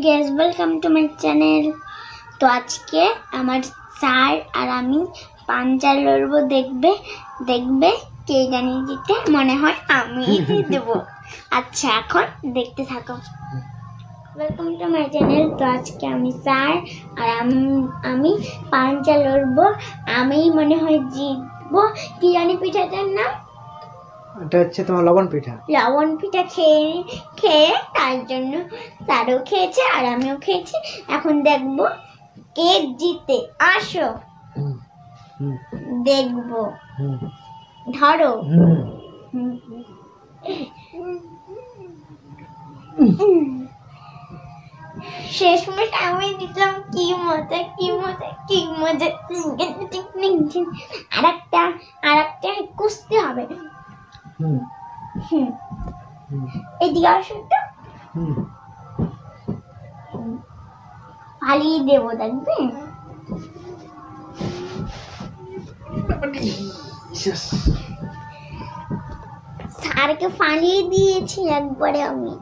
guys, welcome to my channel. তো আজকে আমার স্যার আর আমি পাঞ্জা লড়বো, দেখবে কে জানি জিতে। মনে হয় আমি দেব। আচ্ছা, এখন দেখতে থাকো। Welcome to my channel. তো আজকে আমি স্যার আর আমি পাঞ্জা লড়বো। আমি মনে হয় জিতবো। কি জানি পিঠাটার নাম? এটা হচ্ছে তোমার লবণ পিঠা। লবণ পিঠা খেয়ে তার জন্য তারও খেয়েছে আর আমিও খেয়েছি। এখন দেখবো কে জিতে। আসো দেখবো। ধরো। শেষমেশ আমি দিলাম। কি মজা, কি মজা, কি মজা। আর একটা কুস্তি হবে। এদিকে আসো তো। ফালিয়ে দেবো, দেখবে? স্যারকে ফালিয়ে দিয়েছি একবারে আমি।